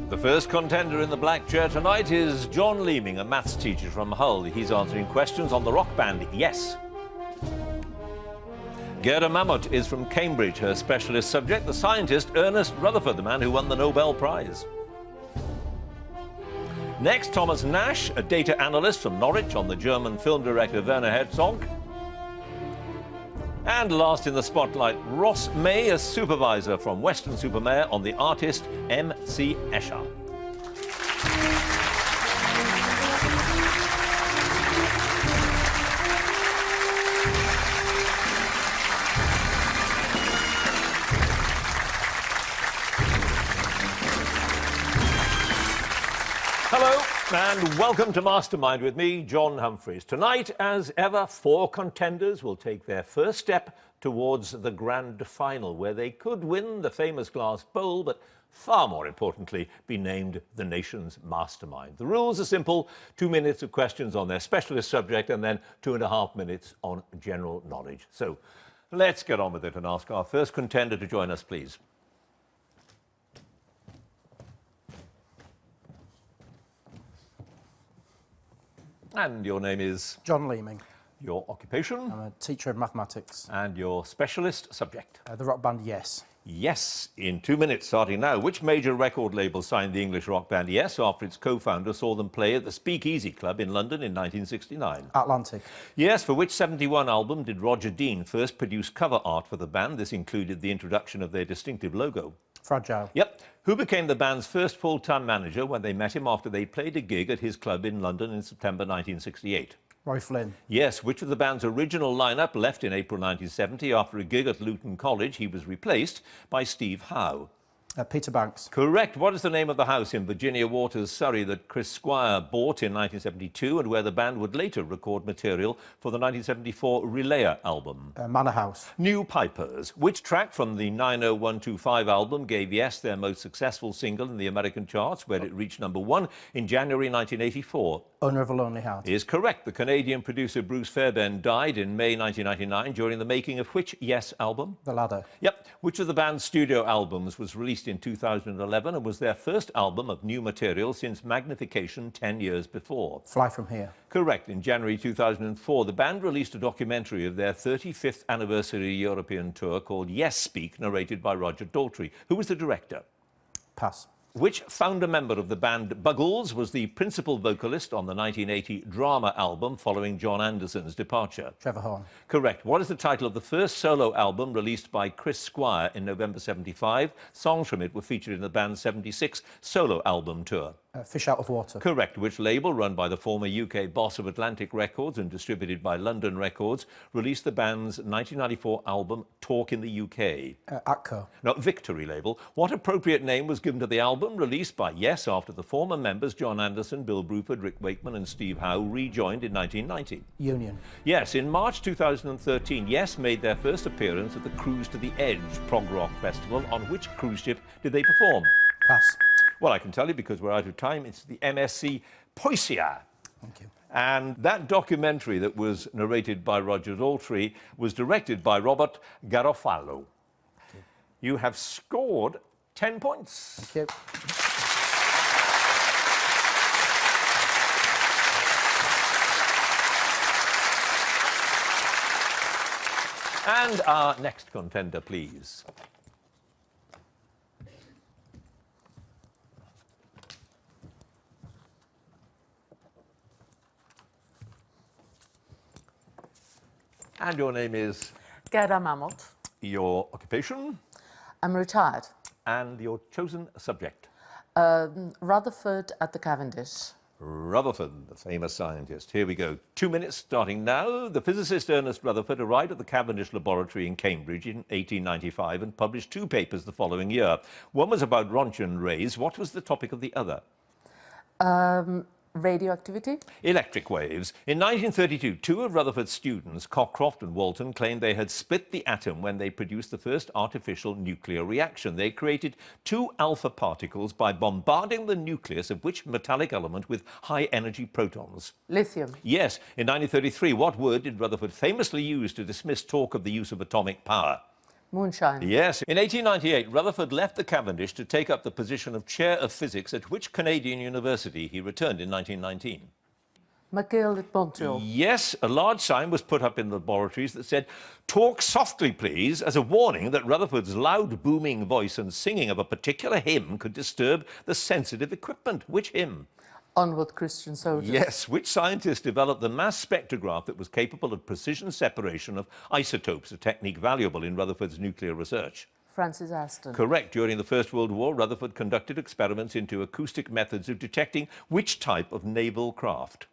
The first contender in the black chair tonight is John Leeming, a maths teacher from Hull. He's answering questions on the rock band Yes. Gerda Mammut is from Cambridge. Her specialist subject, the scientist Ernest Rutherford, the man who won the Nobel Prize. Next, Thomas Nash, a data analyst from Norwich, on the German film director Werner Herzog. And last in the spotlight, Ross May, a supervisor from Weston-super-Mare, on the artist M.C. Escher. Hello and welcome to Mastermind with me, John Humphreys. Tonight, as ever, 4 contenders will take their first step towards the grand final, where they could win the famous glass bowl, but far more importantly, be named the nation's mastermind. The rules are simple: 2 minutes of questions on their specialist subject and then 2.5 minutes on general knowledge. So let's get on with it and ask our first contender to join us, please. And your name is? John Leeming. Your occupation? I'm a teacher of mathematics. And your specialist subject? The rock band Yes. Yes, in 2 minutes, starting now. Which major record label signed the English rock band Yes after its co-founder saw them play at the Speakeasy Club in London in 1969? Atlantic. Yes, for which 71 album did Roger Dean first produce cover art for the band? This included the introduction of their distinctive logo. Fragile. Yep. Who became the band's first full-time manager when they met him after they played a gig at his club in London in September 1968? Roy Flynn. Yes. Which of the band's original lineup left in April 1970 after a gig at Luton College? He was replaced by Steve Howe. Peter Banks. Correct. What is the name of the house in Virginia Waters, Surrey, that Chris Squire bought in 1972 and where the band would later record material for the 1974 Relayer album? Manor House. New Pipers. Which track from the 90125 album gave Yes their most successful single in the American charts, where it reached #1 in January 1984? Owner of a Lonely Heart. Is correct. The Canadian producer Bruce Fairbairn died in May 1999 during the making of which Yes album? The Ladder. Yep. Which of the band's studio albums was released in 2011 and was their first album of new material since Magnification 10 years before? Fly From Here. Correct. In January 2004, the band released a documentary of their 35th anniversary European tour called Yes Speak, narrated by Roger Daltrey. Who was the director? Pass. Which founder member of the band Buggles was the principal vocalist on the 1980 drama album following John Anderson's departure? Trevor Horn. Correct. What is the title of the first solo album released by Chris Squire in November 75? Songs from it were featured in the band's 76 solo album tour. Fish Out of Water. Correct. Which label, run by the former UK boss of Atlantic Records and distributed by London Records, released the band's 1994 album Talk in the UK? Atco. No, Victory label. What appropriate name was given to the album released by Yes after the former members John Anderson, Bill Bruford, Rick Wakeman and Steve Howe rejoined in 1990? Union. Yes, in March 2013, Yes made their first appearance at the Cruise to the Edge prog rock festival. On which cruise ship did they perform? Pass. Well, I can tell you because we're out of time. It's the MSC Poisia. Thank you. And that documentary that was narrated by Roger Daltrey was directed by Robert Garofalo. You have scored 10 points. Thank you. And our next contender, please. And your name is? Gerda Mammut. Your occupation? I'm retired. And your chosen subject? Rutherford at the Cavendish. Rutherford, the famous scientist. Here we go. 2 minutes starting now. The physicist Ernest Rutherford arrived at the Cavendish laboratory in Cambridge in 1895 and published 2 papers the following year. One was about Rontgen rays. What was the topic of the other? Radioactivity? Electric waves. In 1932, 2 of Rutherford's students, Cockcroft and Walton, claimed they had split the atom when they produced the first artificial nuclear reaction. They created 2 alpha particles by bombarding the nucleus of which metallic element with high-energy protons? Lithium. Yes. In 1933, what word did Rutherford famously use to dismiss talk of the use of atomic power? Moonshine. Yes. In 1898, Rutherford left the Cavendish to take up the position of Chair of Physics at which Canadian university he returned in 1919? McGill at Montreal. Yes, a large sign was put up in the laboratories that said, "Talk softly, please," as a warning that Rutherford's loud, booming voice and singing of a particular hymn could disturb the sensitive equipment. Which hymn? Onward, Christian soldiers. Yes. Which scientist developed the mass spectrograph that was capable of precision separation of isotopes, a technique valuable in Rutherford's nuclear research? Francis Aston. Correct. During the First World War, Rutherford conducted experiments into acoustic methods of detecting which type of naval craft?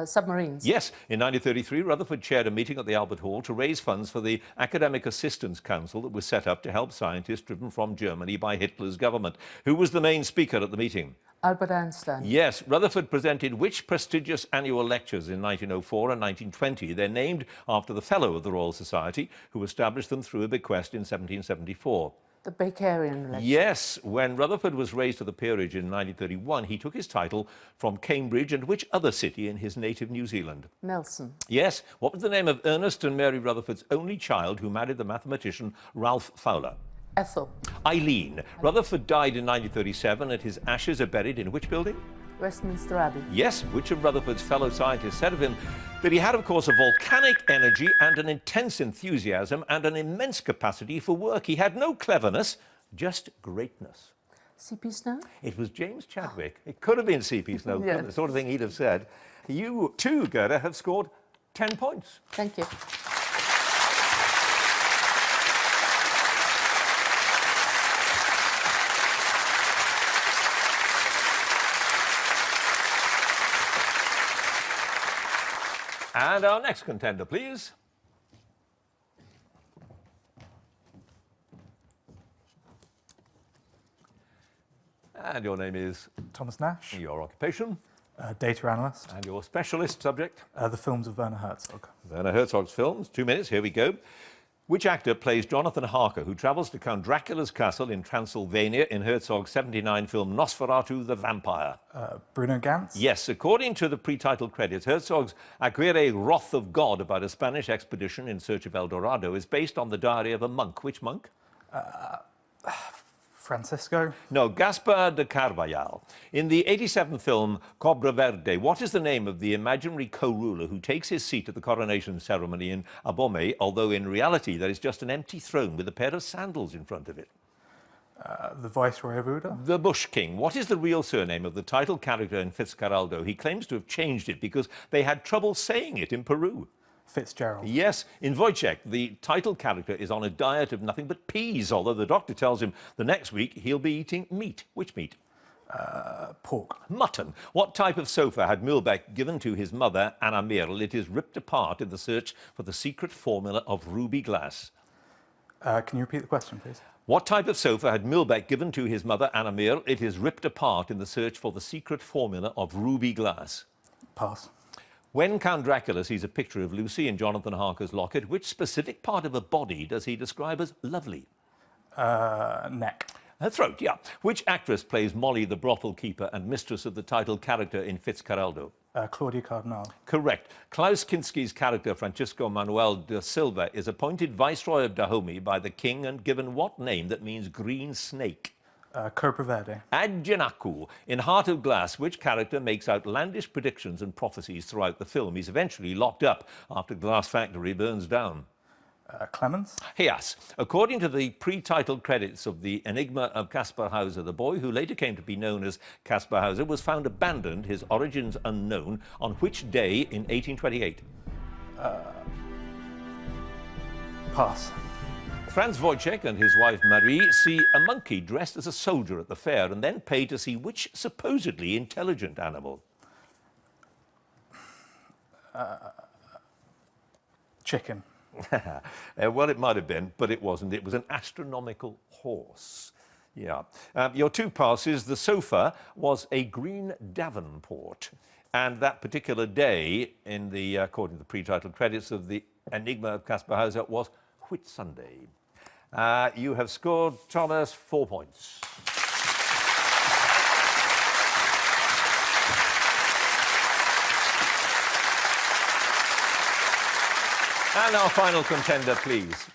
Submarines. Yes. In 1933, Rutherford chaired a meeting at the Albert Hall to raise funds for the Academic Assistance Council that was set up to help scientists driven from Germany by Hitler's government. Who was the main speaker at the meeting? Albert Einstein. Yes. Rutherford presented which prestigious annual lectures in 1904 and 1920? They're named after the Fellow of the Royal Society, who established them through a bequest in 1774. The Bakerian lecture. Yes. When Rutherford was raised to the peerage in 1931, he took his title from Cambridge and which other city in his native New Zealand? Nelson. Yes. What was the name of Ernest and Mary Rutherford's only child who married the mathematician Ralph Fowler? Ethel. Eileen. Rutherford died in 1937 and his ashes are buried in which building? Westminster Abbey. Yes. Which of Rutherford's fellow scientists said of him that he had, of course, a volcanic energy and an intense enthusiasm and an immense capacity for work. He had no cleverness, just greatness. C.P. Snow? It was James Chadwick. It could have been C.P. Snow, Yeah. the sort of thing he'd have said. You too, Gerda, have scored 10 points. Thank you. And our next contender, please. And your name is? Thomas Nash, Your occupation? data analyst. And your specialist subject? The films of Werner Herzog. Werner Herzog's films. 2 minutes, here we go. Which actor plays Jonathan Harker, who travels to Count Dracula's castle in Transylvania in Herzog's 1979 film Nosferatu the Vampire? Bruno Ganz. Yes, according to the pre-title credits, Herzog's Aguirre Wrath of God about a Spanish expedition in search of El Dorado is based on the diary of a monk. Which monk? Francisco. No, Gaspar de Carvajal. In the 1987 film Cobra Verde, what is the name of the imaginary co-ruler who takes his seat at the coronation ceremony in Abomey, although in reality there is just an empty throne with a pair of sandals in front of it? The Viceroy of Ouda. The Bush King. What is the real surname of the title character in Fitzcarraldo? He claims to have changed it because they had trouble saying it in Peru. Fitzgerald. Yes, in Wojciech, the title character is on a diet of nothing but peas, although the doctor tells him the next week he'll be eating meat. Which meat? Pork. Mutton. What type of sofa had Milbeck given to his mother, Anna Merle? It is ripped apart in the search for the secret formula of ruby glass. Can you repeat the question, please? What type of sofa had Milbeck given to his mother, Anna Merle? It is ripped apart in the search for the secret formula of ruby glass. Pass. When Count Dracula sees a picture of Lucy in Jonathan Harker's locket, which specific part of her body does he describe as lovely? Neck. Her throat, yeah. Which actress plays Molly, the brothel keeper and mistress of the title character in Fitzcarraldo? Claudia Cardinal. Correct. Klaus Kinski's character, Francisco Manuel da Silva, is appointed Viceroy of Dahomey by the king and given what name that means green snake? Cobra Verde. Adjanaku. In Heart of Glass, which character makes outlandish predictions and prophecies throughout the film? He's eventually locked up after Glass Factory burns down. Clemens. Yes. According to the pre-titled credits of The Enigma of Caspar Hauser, the boy who later came to be known as Caspar Hauser was found abandoned, his origins unknown, on which day in 1828? Pass. Franz Wojciech and his wife Marie see a monkey dressed as a soldier at the fair and then pay to see which supposedly intelligent animal? Chicken. Well, it might have been, but it wasn't. It was an astronomical horse. Yeah. Your 2 passes. The sofa was a green Davenport. And that particular day, in the, according to the pre-titled credits of The Enigma of Caspar Hauser, was Whitsunday. You have scored, Thomas, 4 points. And our final contender, please.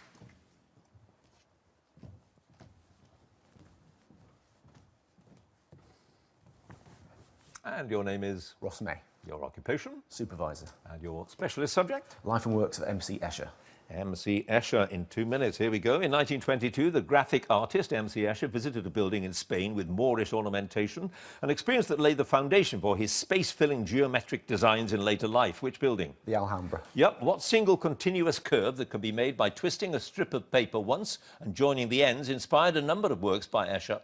And your name is? Ross May. Your occupation? Supervisor. And your specialist subject? Life and works of MC Escher. MC Escher in 2 minutes. Here we go. In 1922, the graphic artist MC Escher visited a building in Spain with Moorish ornamentation, an experience that laid the foundation for his space-filling geometric designs in later life. Which building? The Alhambra. Yep. What single continuous curve that can be made by twisting a strip of paper once and joining the ends inspired a number of works by Escher?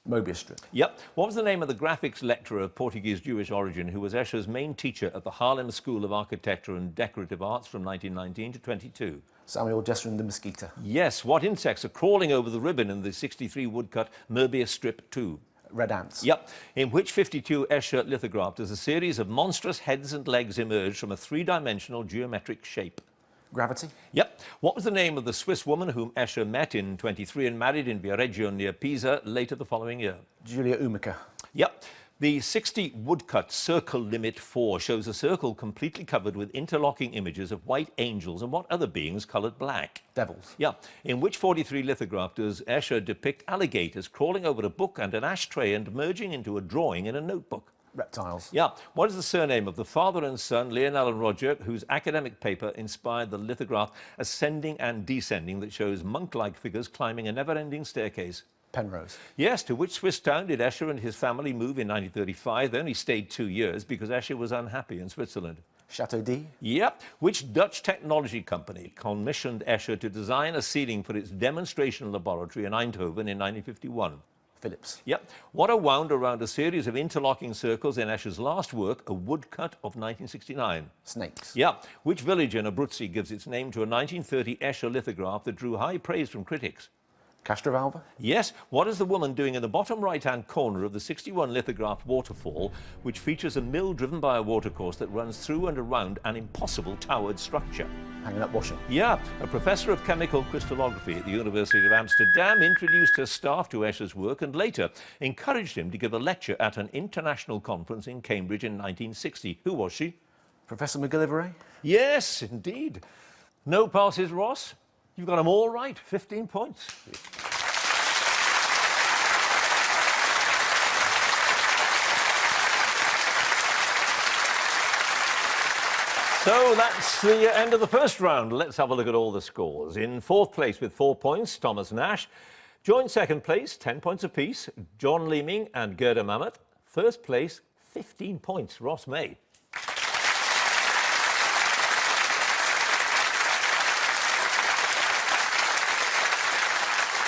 Mobius strip. Yep. What was the name of the graphics lecturer of Portuguese Jewish origin who was Escher's main teacher at the Haarlem School of Architecture and Decorative Arts from 1919 to 22? Samuel Jesserin de Mesquita. Yes. What insects are crawling over the ribbon in the 63 woodcut Mobius strip 2? Red ants. Yep. In which 52 Escher lithograph does a series of monstrous heads and legs emerge from a three-dimensional geometric shape? Gravity. Yep. What was the name of the Swiss woman whom Escher met in 23 and married in Viareggio near Pisa later the following year? Julia Umica. Yep. The 60 woodcut circle limit 4 shows a circle completely covered with interlocking images of white angels and what other beings coloured black? Devils. Yeah. In which 43 lithograph does Escher depict alligators crawling over a book and an ashtray and merging into a drawing in a notebook? Reptiles. Yeah. What is the surname of the father and son, Lionel and Roger, whose academic paper inspired the lithograph Ascending and Descending that shows monk-like figures climbing a never-ending staircase? Penrose. Yes. To which Swiss town did Escher and his family move in 1935? They only stayed 2 years because Escher was unhappy in Switzerland. Chateau D. Yep. Which Dutch technology company commissioned Escher to design a ceiling for its demonstration laboratory in Eindhoven in 1951? Phillips. Yep. What are wound around a series of interlocking circles in Escher's last work, a woodcut of 1969? Snakes. Yeah. Which village in Abruzzi gives its name to a 1930 Escher lithograph that drew high praise from critics? Castrovalva. Yes. What is the woman doing in the bottom right-hand corner of the 61 lithograph waterfall, which features a mill driven by a watercourse that runs through and around an impossible towered structure? Hanging up washing. Yeah. A professor of chemical crystallography at the University of Amsterdam introduced her staff to Escher's work and later encouraged him to give a lecture at an international conference in Cambridge in 1960. Who was she? Professor McGillivray. Yes, indeed. No passes, Ross. You've got them all right. 15 points. So that's the end of the first round. Let's have a look at all the scores. In fourth place with 4 points, Thomas Nash. Joint second place, 10 points apiece, John Leeming and Gerda Mamet. First place, 15 points, Ross May.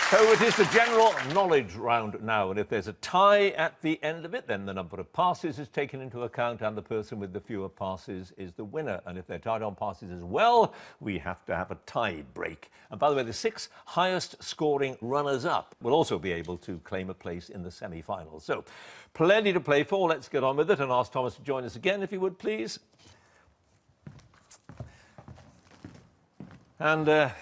So it is the general knowledge round now, and if there's a tie at the end of it, then the number of passes is taken into account and the person with the fewer passes is the winner. And if they're tied on passes as well, we have to have a tie break. And by the way, the 6 highest scoring runners-up will also be able to claim a place in the semi-finals. So plenty to play for. Let's get on with it and ask Thomas to join us again, if he would, please. And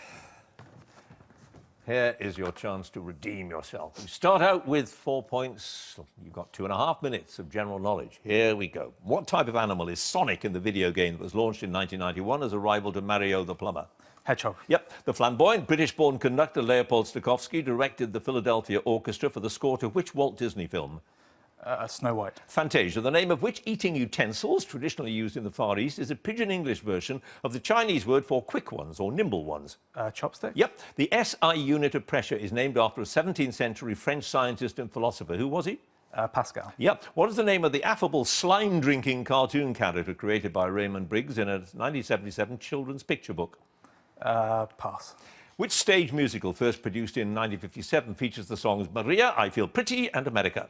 here is your chance to redeem yourself. You start out with 4 points. You've got 2.5 minutes of general knowledge. Here we go. What type of animal is Sonic in the video game that was launched in 1991 as a rival to Mario the Plumber? Hedgehog. Yep. The flamboyant British-born conductor Leopold Stokowski directed the Philadelphia Orchestra for the score to which Walt Disney film? Snow White. Fantasia, the name of which eating utensils, traditionally used in the Far East, is a pidgin English version of the Chinese word for quick ones or nimble ones? Chopstick. Yep. The SI unit of pressure is named after a 17th century French scientist and philosopher. Who was he? Pascal. Yep. What is the name of the affable slime-drinking cartoon character created by Raymond Briggs in a 1977 children's picture book? Pass. Which stage musical, first produced in 1957, features the songs Maria, I Feel Pretty and America?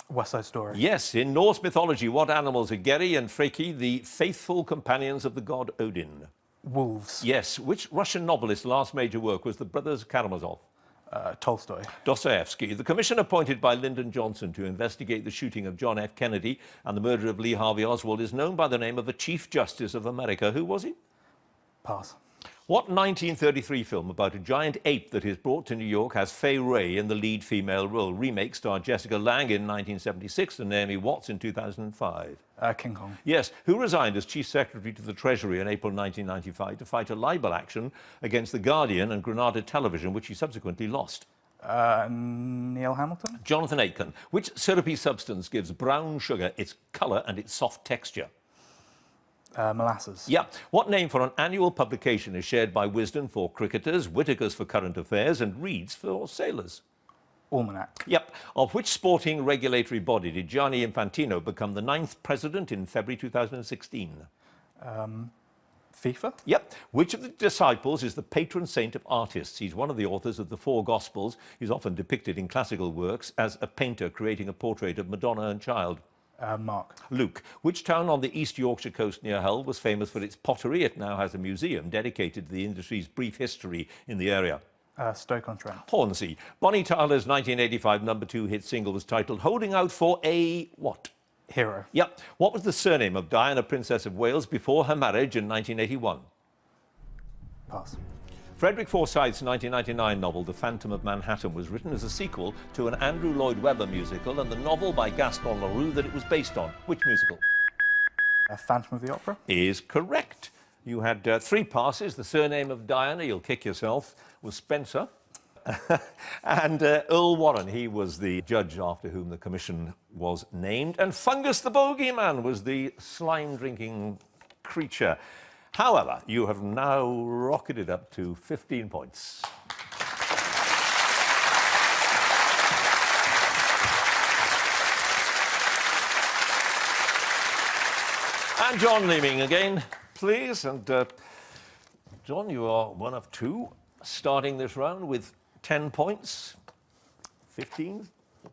West Side Story. Yes. In Norse mythology, what animals are Geri and Freki, the faithful companions of the god Odin? Wolves. Yes. Which Russian novelist's last major work was The Brothers Karamazov? Tolstoy. Dostoevsky. The commission appointed by Lyndon Johnson to investigate the shooting of John F. Kennedy and the murder of Lee Harvey Oswald is known by the name of the Chief Justice of America. Who was he? Pass. What 1933 film about a giant ape that is brought to New York has Fay Wray in the lead female role? Remake starred Jessica Lange in 1976 and Naomi Watts in 2005. King Kong. Yes. Who resigned as Chief Secretary to the Treasury in April 1995 to fight a libel action against The Guardian and Granada Television, which he subsequently lost? Neil Hamilton. Jonathan Aiken. Which syrupy substance gives brown sugar its colour and its soft texture? Molasses. Yeah. What name for an annual publication is shared by Wisden for cricketers, Whitakers for current affairs, and Reeds for sailors? Almanac. Yep. Of which sporting regulatory body did Gianni Infantino become the 9th president in February 2016? FIFA. Yep. Which of the disciples is the patron saint of artists? He's one of the authors of the four Gospels. He's often depicted in classical works as a painter creating a portrait of Madonna and Child. Mark. Luke. Which town on the East Yorkshire coast near Hull was famous for its pottery? It now has a museum dedicated to the industry's brief history in the area. Stoke-on-Trent. Hornsey. Bonnie Tyler's 1985 #2 hit single was titled Holding Out for a what? Hero. Yep. What was the surname of Diana, Princess of Wales, before her marriage in 1981? Pass. Frederick Forsyth's 1999 novel The Phantom of Manhattan was written as a sequel to an Andrew Lloyd Webber musical and the novel by Gaston Leroux that it was based on. Which musical? Phantom of the Opera. Is correct. You had 3 passes. The surname of Diana, you'll kick yourself, was Spencer. And Earl Warren, he was the judge after whom the commission was named. And Fungus the Bogeyman was the slime-drinking creature. However, you have now rocketed up to 15 points. And John Leeming again, please. And John, you are one of 2 starting this round with 10 points. 15,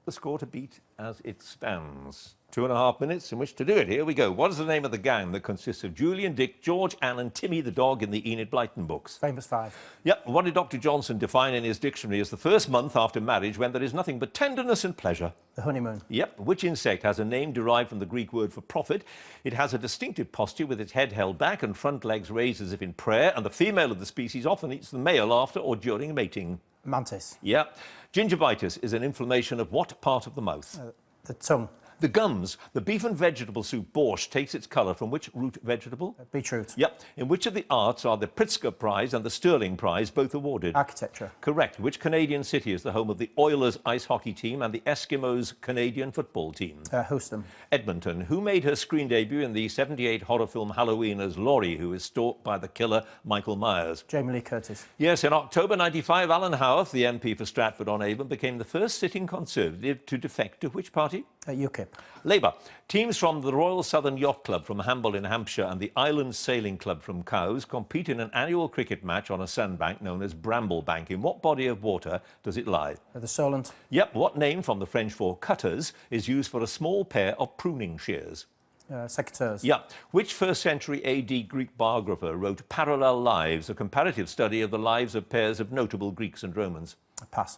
the score to beat as it stands. 2.5 minutes in which to do it. Here we go. What is the name of the gang that consists of Julian, Dick, George, Anne and Timmy the dog in the Enid Blyton books? Famous Five. Yep. What did Dr. Johnson define in his dictionary as the first month after marriage when there is nothing but tenderness and pleasure? The honeymoon. Yep. Which insect has a name derived from the Greek word for prophet? It has a distinctive posture with its head held back and front legs raised as if in prayer, and the female of the species often eats the male after or during mating. Mantis. Yep. Gingivitis is an inflammation of what part of the mouth? The tongue. The gums. The beef and vegetable soup borscht takes its colour from which root vegetable? Beetroot. Yep. In which of the arts are the Pritzker Prize and the Sterling Prize both awarded? Architecture. Correct. Which Canadian city is the home of the Oilers ice hockey team and the Eskimos Canadian football team? Houston. Edmonton. Who made her screen debut in the '78 horror film Halloween as Laurie, who is stalked by the killer Michael Myers? Jamie Lee Curtis. Yes, in October '95, Alan Howarth, the MP for Stratford-on-Avon, became the first sitting Conservative to defect to which party? UKIP. Labour. Teams from the Royal Southern Yacht Club from Hamble in Hampshire and the Island Sailing Club from Cowes compete in an annual cricket match on a sandbank known as Bramblebank. In what body of water does it lie? The Solent. Yep. What name from the French for cutters is used for a small pair of pruning shears? Secateurs. Yeah. Which 1st century AD Greek biographer wrote Parallel Lives, a comparative study of the lives of pairs of notable Greeks and Romans? Pass.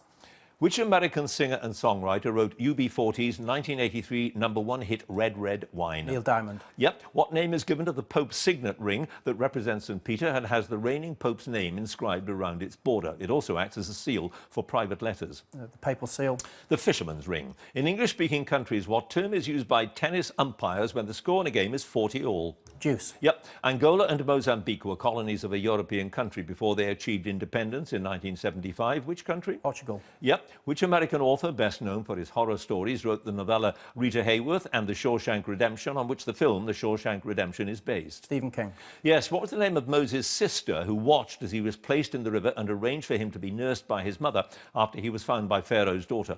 Which American singer and songwriter wrote UB40's 1983 #1 hit Red Red Wine? Neil Diamond. Yep. What name is given to the Pope's signet ring that represents St. Peter and has the reigning Pope's name inscribed around its border? It also acts as a seal for private letters. The Papal Seal. The Fisherman's Ring. In English-speaking countries, what term is used by tennis umpires when the score in a game is 40-all? Deuce. Yep. Angola and Mozambique were colonies of a European country before they achieved independence in 1975. Which country? Portugal. Yep. Which American author, best known for his horror stories, wrote the novella Rita Hayworth and The Shawshank Redemption, on which the film The Shawshank Redemption is based? Stephen King. Yes. What was the name of Moses' sister who watched as he was placed in the river and arranged for him to be nursed by his mother after he was found by Pharaoh's daughter?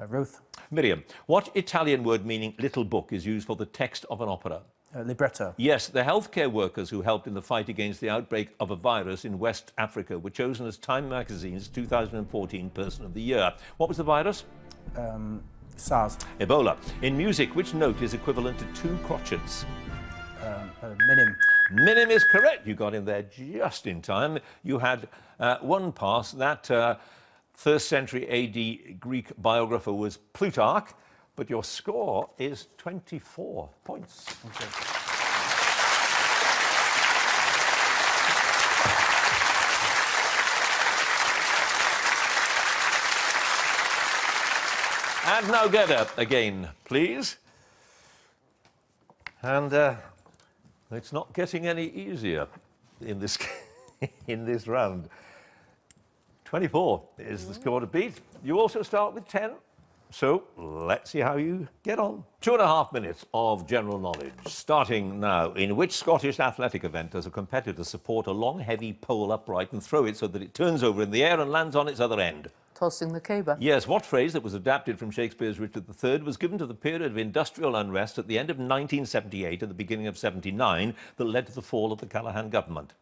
Ruth. Miriam. What Italian word meaning little book is used for the text of an opera? Libretto. Yes, the healthcare workers who helped in the fight against the outbreak of a virus in West Africa were chosen as Time magazine's 2014 Person of the Year. What was the virus? SARS. Ebola. In music, which note is equivalent to 2 crotchets? Minim. Minim is correct. You got in there just in time. You had 1 pass. That 1st century AD Greek biographer was Plutarch. But your score is 24 points. Okay. And now get up again, please. And it's not getting any easier in this in this round. 24 is the score to beat. You also start with 10. So let's see how you get on. 2.5 minutes of general knowledge. Starting now. In which Scottish athletic event does a competitor support a long, heavy pole upright and throw it so that it turns over in the air and lands on its other end? Tossing the caber. Yes, what phrase that was adapted from Shakespeare's Richard III was given to the period of industrial unrest at the end of 1978 and the beginning of 79 that led to the fall of the Callaghan government?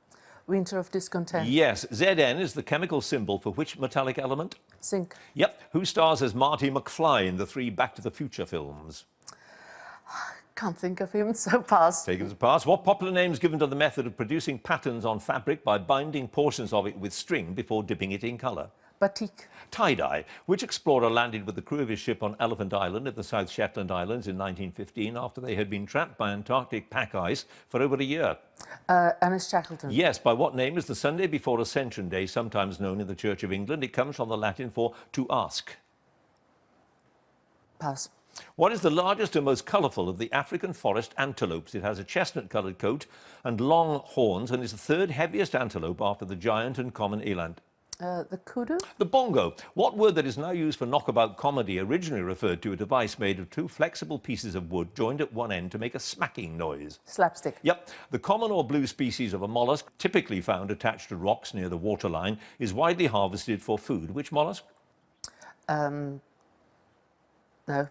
Winter of discontent. Yes, Zn is the chemical symbol for which metallic element? Zinc. Yep. Who stars as Marty McFly in the 3 Back to the Future films? Can't think of him, so pass. Taken as a pass. What popular name is given to the method of producing patterns on fabric by binding portions of it with string before dipping it in colour? Batik. Tie-dye. Which explorer landed with the crew of his ship on Elephant Island in the South Shetland Islands in 1915 after they had been trapped by Antarctic pack ice for over a year? Annis Shackleton. Yes, by what name is the Sunday before Ascension Day sometimes known in the Church of England? It comes from the Latin for to ask. Pass. What is the largest and most colourful of the African forest antelopes? It has a chestnut-coloured coat and long horns and is the 3rd heaviest antelope after the giant and common eland. The kudu. The bongo. What word that is now used for knockabout comedy originally referred to a device made of 2 flexible pieces of wood joined at one end to make a smacking noise? Slapstick. Yep. The common or blue species of a mollusk, typically found attached to rocks near the waterline, is widely harvested for food. Which mollusk? No,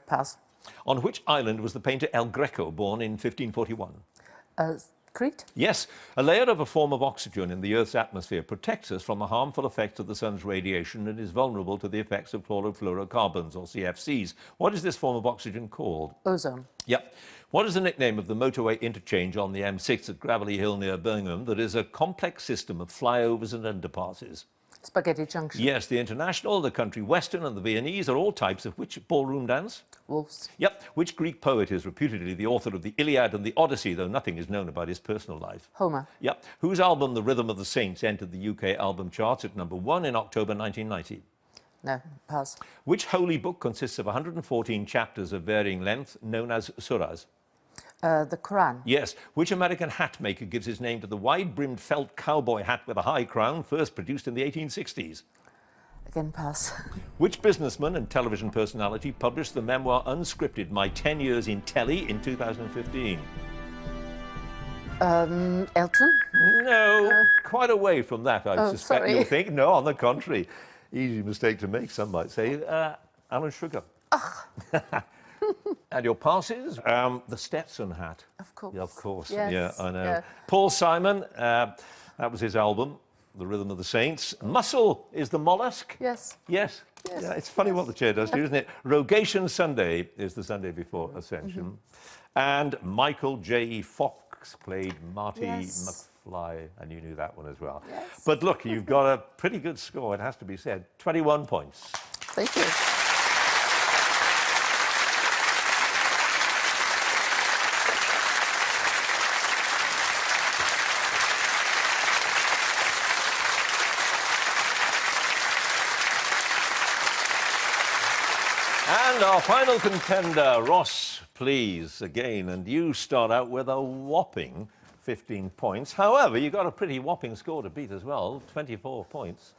pass. On which island was the painter El Greco born in 1541? Crete. Yes, a layer of a form of oxygen in the Earth's atmosphere protects us from the harmful effects of the sun's radiation and is vulnerable to the effects of chlorofluorocarbons, or CFCs. What is this form of oxygen called? Ozone. Yep. What is the nickname of the motorway interchange on the M6 at Gravelly Hill near Birmingham that is a complex system of flyovers and underpasses? Spaghetti Junction. Yes, the International, the Country Western and the Viennese are all types of which ballroom dance? Wolves. Yep. Which Greek poet is reputedly the author of the Iliad and the Odyssey, though nothing is known about his personal life? Homer. Yep. Whose album, The Rhythm of the Saints, entered the UK album charts at #1 in October 1990? No, pass. Which holy book consists of 114 chapters of varying length, known as surahs? The Quran. Yes. Which American hat maker gives his name to the wide-brimmed felt cowboy hat with a high crown, first produced in the 1860s? Again, pass. Which businessman and television personality published the memoir Unscripted, My 10 Years in Telly in 2015? Elton. No, quite away from that, I suspect sorry. you'll think. No, on the contrary. Easy mistake to make, some might say. Alan Sugar. And your passes? The Stetson hat. Of course. Yeah, of course. Yes. Yeah, I know. Yeah. Paul Simon, that was his album, The Rhythm of the Saints. Mussel is the mollusk. Yes. Yes. Yes. Yeah, it's funny what the chair does to you, isn't it? Rogation Sunday is the Sunday before Ascension. And Michael J. Fox played Marty McFly, and you knew that one as well. Yes. But look, you've got a pretty good score, it has to be said. 21 points. Thank you. And our final contender, Ross, please, again. And you start out with a whopping 15 points. However, you got a pretty whopping score to beat as well, 24 points.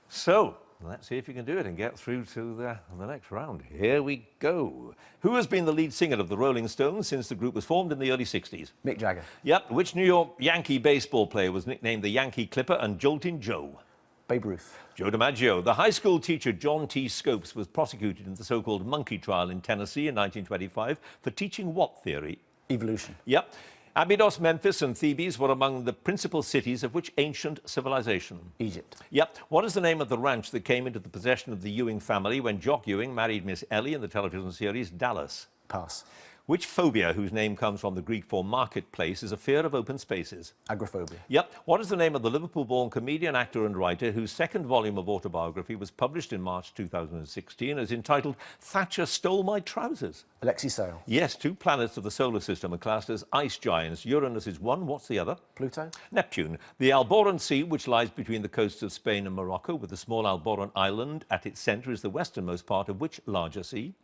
So let's see if you can do it and get through to the next round. Here we go. Who has been the lead singer of the Rolling Stones since the group was formed in the early 60s? Mick Jagger. Yep. Which New York Yankee baseball player was nicknamed the Yankee Clipper and Joltin' Joe? Babe Ruth. Joe DiMaggio. The high school teacher John T. Scopes was prosecuted in the so-called monkey trial in Tennessee in 1925 for teaching what theory? Evolution. Yep. Abydos, Memphis and Thebes were among the principal cities of which ancient civilization? Egypt. Yep. What is the name of the ranch that came into the possession of the Ewing family when Jock Ewing married Miss Ellie in the television series Dallas? Pass. Which phobia, whose name comes from the Greek for marketplace, is a fear of open spaces? Agoraphobia. Yep. What is the name of the Liverpool-born comedian, actor and writer whose second volume of autobiography was published in March 2016 and is entitled Thatcher Stole My Trousers? Alexei Sayle. Yes, 2 planets of the solar system are classed as ice giants. Uranus is one. What's the other? Pluto. Neptune. The Alboran Sea, which lies between the coasts of Spain and Morocco, with the small Alboran Island at its centre, is the westernmost part of which larger sea?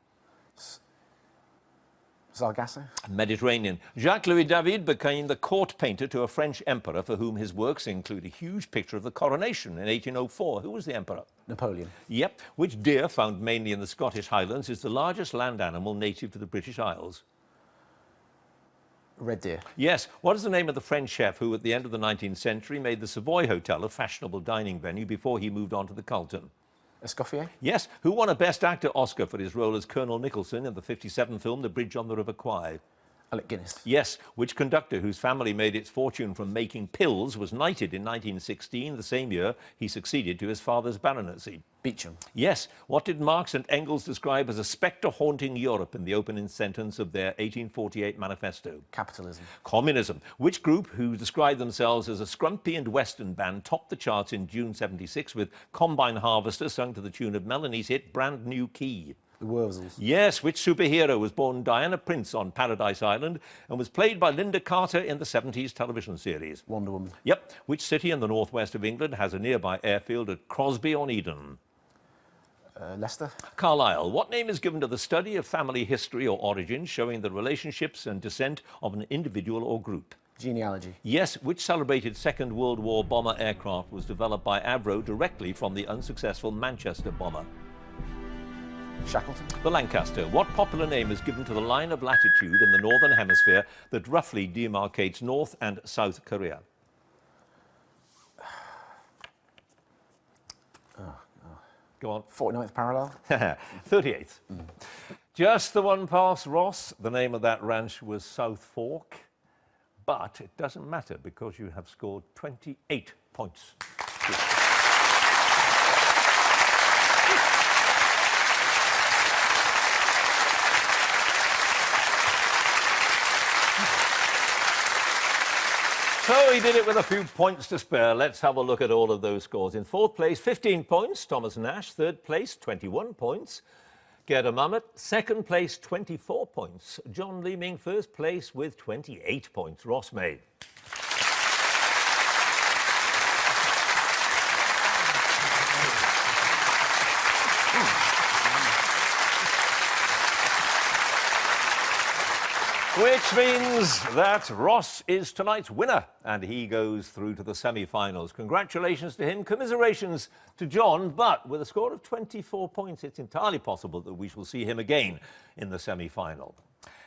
Sargasso. Mediterranean. Jacques-Louis David became the court painter to a French emperor for whom his works include a huge picture of the coronation in 1804. Who was the emperor? Napoleon. Yep. Which deer, found mainly in the Scottish Highlands, is the largest land animal native to the British Isles? Red deer. Yes. What is the name of the French chef who, at the end of the 19th century, made the Savoy Hotel a fashionable dining venue before he moved on to the Carlton? Escoffier. Yes. Who won a Best Actor Oscar for his role as Colonel Nicholson in the 1957 film The Bridge on the River Kwai? Alec Guinness. Yes. Which conductor whose family made its fortune from making pills was knighted in 1916, the same year he succeeded to his father's baronetcy? Beecham. Yes. What did Marx and Engels describe as a spectre haunting Europe in the opening sentence of their 1848 manifesto? Capitalism. Communism. Which group, who described themselves as a scrumpy and western band, topped the charts in June 76 with Combine Harvester sung to the tune of Melanie's hit Brand New Key? The Wurzels. Yes. Which superhero was born Diana Prince on Paradise Island and was played by Linda Carter in the 70s television series? Wonder Woman. Yep. Which city in the northwest of England has a nearby airfield at Crosby-on-Eden? Leicester. Carlisle. What name is given to the study of family history or origin, showing the relationships and descent of an individual or group? Genealogy. Yes. Which celebrated Second World War bomber aircraft was developed by Avro directly from the unsuccessful Manchester bomber? Shackleton. The Lancaster. What popular name is given to the line of latitude in the northern hemisphere that roughly demarcates North and South Korea? Go on. 49th parallel. 38th. Just the one past Ross. The name of that ranch was South Fork. But it doesn't matter because you have scored 28 points. So he did it with a few points to spare. Let's have a look at all of those scores. In fourth place, 15 points, Thomas Nash. Third place, 21 points, Gerda Mamet. Second place, 24 points, John Leeming. First place with 28 points, Ross May. Which means that Ross is tonight's winner and he goes through to the semi-finals. Congratulations to him, commiserations to John, but with a score of 24 points, it's entirely possible that we shall see him again in the semi-final.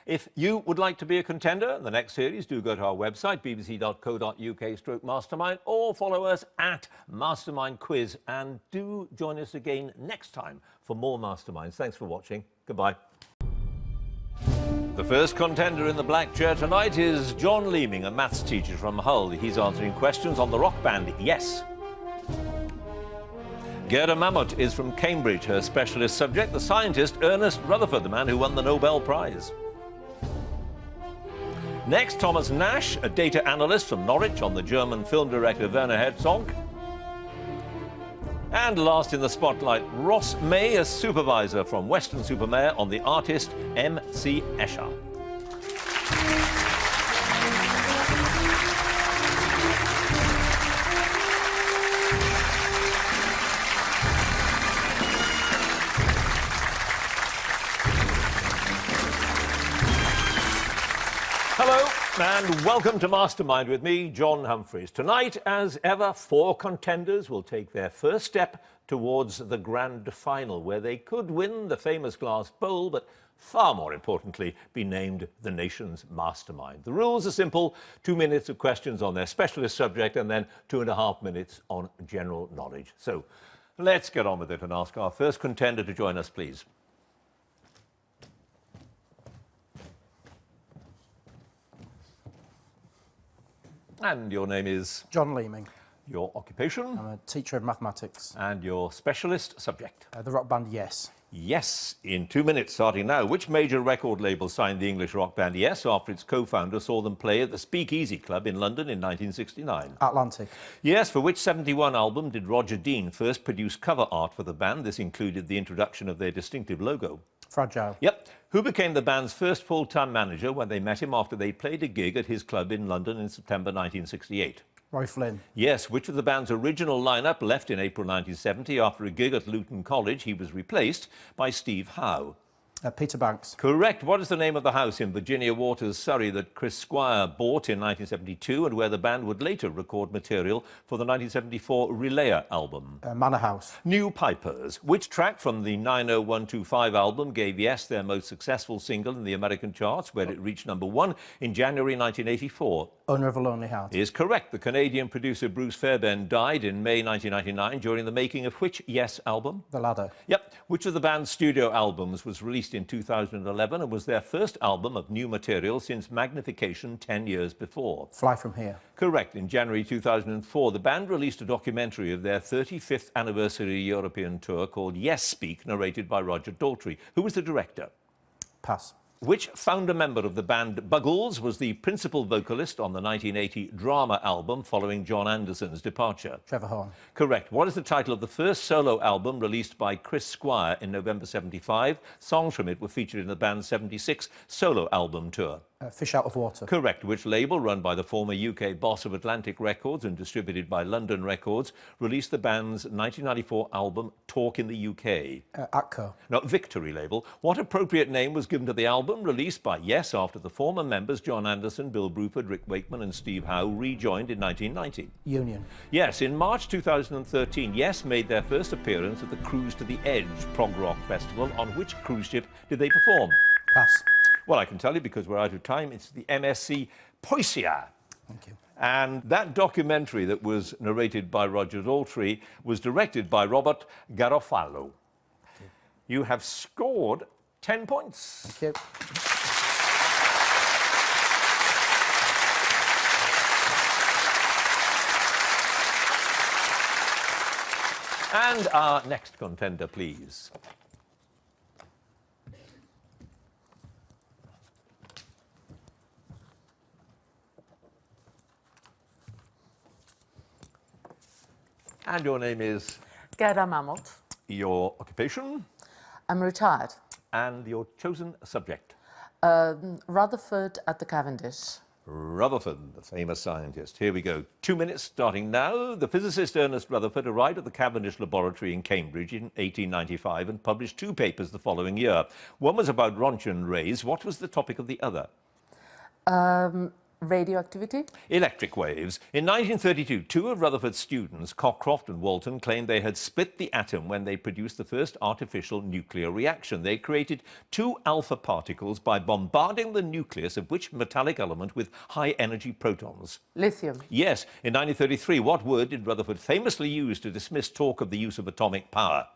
If you would like to be a contender in the next series, do go to our website, bbc.co.uk/mastermind, or follow us at Mastermind Quiz, and do join us again next time for more Masterminds. Thanks for watching. Goodbye. The first contender in the black chair tonight is John Leeming, a maths teacher from Hull. He's answering questions on the rock band Yes. Gerda Mamet is from Cambridge. Her specialist subject, the scientist Ernest Rutherford, the man who won the Nobel Prize. Next, Thomas Nash, a data analyst from Norwich, on the German film director Werner Herzog. And last in the spotlight, Ross May, a supervisor from Weston-super-Mare, on the artist M.C. Escher. Hello and welcome to Mastermind with me, John Humphreys. Tonight, as ever, 4 contenders will take their first step towards the grand final, where they could win the famous glass bowl, but far more importantly, be named the nation's mastermind. The rules are simple: 2 minutes of questions on their specialist subject and then 2.5 minutes on general knowledge. So let's get on with it and ask our first contender to join us, please. And your name is? John Leeming. Your occupation? I'm a teacher of mathematics. And your specialist subject? The rock band Yes. Yes, in 2 minutes, starting now. Which major record label signed the English rock band Yes after its co-founder saw them play at the Speakeasy Club in London in 1969? Atlantic. Yes, for which 71 album did Roger Dean first produce cover art for the band? This included the introduction of their distinctive logo. Fragile. Yep. Who became the band's first full-time manager when they met him after they played a gig at his club in London in September 1968? Roy Flynn. Yes. Which of the band's original lineup left in April 1970 after a gig at Luton College? He was replaced by Steve Howe. Peter Banks. Correct. What is the name of the house in Virginia Waters, Surrey, that Chris Squire bought in 1972 and where the band would later record material for the 1974 Relayer album? Manor House. New Pipers. Which track from the 90125 album gave Yes their most successful single in the American charts, where it reached #1 in January 1984? Owner of a Lonely Heart. Is correct. The Canadian producer Bruce Fairbairn died in May 1999 during the making of which Yes album? The Ladder. Yep. Which of the band's studio albums was released in 2011 and was their first album of new material since Magnification 10 years before? Fly From Here. Correct. In January 2004, the band released a documentary of their 35th anniversary European tour called Yes Speak, narrated by Roger Daltrey. Who was the director? Pass. Which founder member of the band Buggles was the principal vocalist on the 1980 drama album following John Anderson's departure? Trevor Horn. Correct. What is the title of the first solo album released by Chris Squire in November 75? Songs from it were featured in the band's 76 solo album tour. Fish Out of Water. Correct. Which label, run by the former UK boss of Atlantic Records and distributed by London Records, released the band's 1994 album Talk in the UK? Atco. No, Victory label. What appropriate name was given to the album released by Yes after the former members John Anderson, Bill Bruford, Rick Wakeman and Steve Howe rejoined in 1990? Union. Yes, in March 2013, Yes made their first appearance at the Cruise to the Edge prog rock festival. On which cruise ship did they perform? Pass. Well, I can tell you because we're out of time. It's the MSC Poisia. Thank you. And that documentary that was narrated by Roger Daltrey was directed by Robert Garofalo. You have scored 10 points. Thank you. And our next contender, please. And your name is? Gerda Mammoth. Your occupation? I'm retired. And your chosen subject? Rutherford at the Cavendish. Rutherford, the famous scientist. Here we go. 2 minutes starting now. The physicist Ernest Rutherford arrived at the Cavendish Laboratory in Cambridge in 1895 and published 2 papers the following year. One was about Rontgen rays. What was the topic of the other? Radioactivity. Electric waves. In 1932, 2 of Rutherford's students, Cockcroft and Walton, claimed they had split the atom when they produced the first artificial nuclear reaction. They created 2 alpha particles by bombarding the nucleus of which metallic element with high-energy protons? Lithium. Yes. In 1933, what word did Rutherford famously use to dismiss talk of the use of atomic power?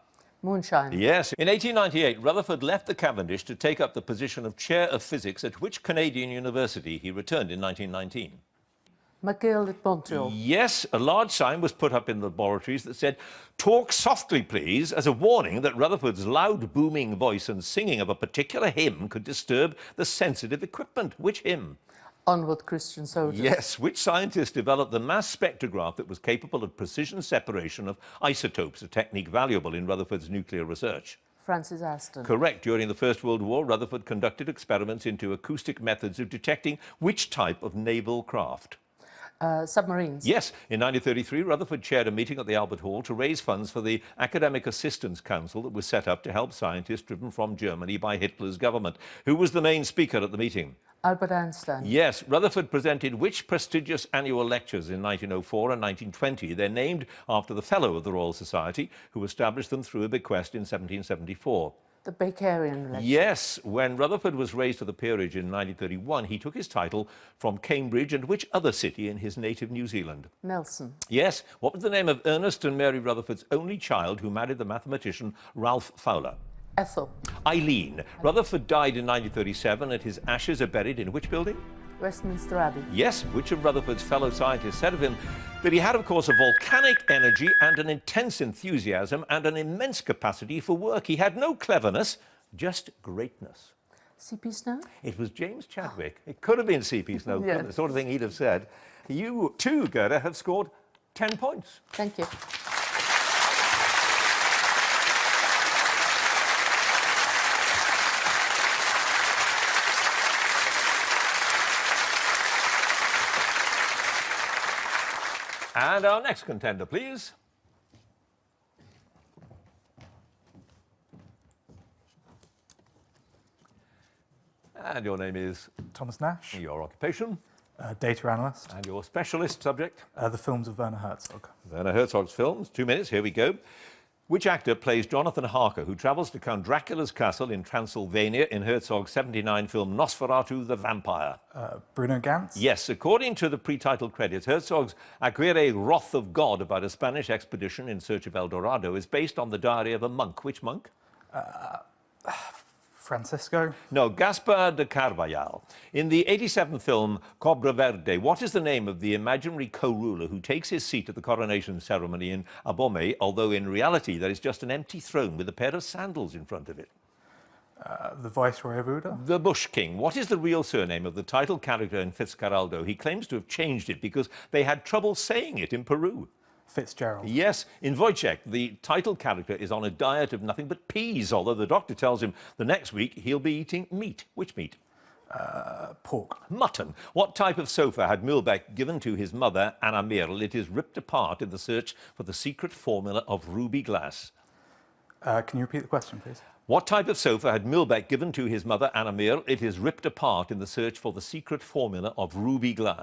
Moonshine. Yes. In 1898, Rutherford left the Cavendish to take up the position of Chair of Physics at which Canadian university he returned in 1919? McGill at Montreal. Yes, a large sign was put up in the laboratories that said, "Talk softly, please," as a warning that Rutherford's loud, booming voice and singing of a particular hymn could disturb the sensitive equipment. Which hymn? Onward, Christian Soldiers. Yes. Which scientist developed the mass spectrograph that was capable of precision separation of isotopes, a technique valuable in Rutherford's nuclear research? Francis Aston. Correct. During the First World War, Rutherford conducted experiments into acoustic methods of detecting which type of naval craft? Submarines. Yes. In 1933, Rutherford chaired a meeting at the Albert Hall to raise funds for the Academic Assistance Council that was set up to help scientists driven from Germany by Hitler's government. Who was the main speaker at the meeting? Albert Einstein. Yes. Rutherford presented which prestigious annual lectures in 1904 and 1920? They're named after the Fellow of the Royal Society, who established them through a bequest in 1774. The Bakerian lecture. Yes. When Rutherford was raised to the peerage in 1931, he took his title from Cambridge and which other city in his native New Zealand? Nelson. Yes. What was the name of Ernest and Mary Rutherford's only child who married the mathematician Ralph Fowler? Ethel. Eileen. Rutherford died in 1937 and his ashes are buried in which building? Westminster Abbey. Yes. Which of Rutherford's fellow scientists said of him that he had, of course, a volcanic energy and an intense enthusiasm and an immense capacity for work? He had no cleverness, just greatness. C.P. Snow. It was James Chadwick. It could have been C.P. Snow, Yeah. the sort of thing he'd have said. You too, Gerda, have scored 10 points. Thank you. And our next contender, please. And your name is? Thomas Nash, Your occupation? data analyst. And your specialist subject? The films of Werner Herzog. Werner Herzog's films. 2 minutes, here we go. Which actor plays Jonathan Harker, who travels to Count Dracula's castle in Transylvania in Herzog's 79 film Nosferatu the Vampire? Bruno Ganz. Yes, according to the pre-title credits, Herzog's Aguirre Wrath of God about a Spanish expedition in search of El Dorado is based on the diary of a monk. Which monk? Francisco. No, Gaspar de Carvajal. In the 87 film Cobra Verde, what is the name of the imaginary co-ruler who takes his seat at the coronation ceremony in Abomey, although in reality there is just an empty throne with a pair of sandals in front of it? The Viceroy of Ouda. The Bush King. What is the real surname of the title character in Fitzcarraldo? He claims to have changed it because they had trouble saying it in Peru. Fitzgerald. Yes, in Wojciech, the title character is on a diet of nothing but peas, although the doctor tells him the next week he'll be eating meat. Which meat? Pork. Mutton. What type of sofa had Mühlbeck given to his mother, Anna Merle? It is ripped apart in the search for the secret formula of ruby glass. Can you repeat the question, please? What type of sofa had Mühlbeck given to his mother, Anna Merle? It is ripped apart in the search for the secret formula of ruby glass.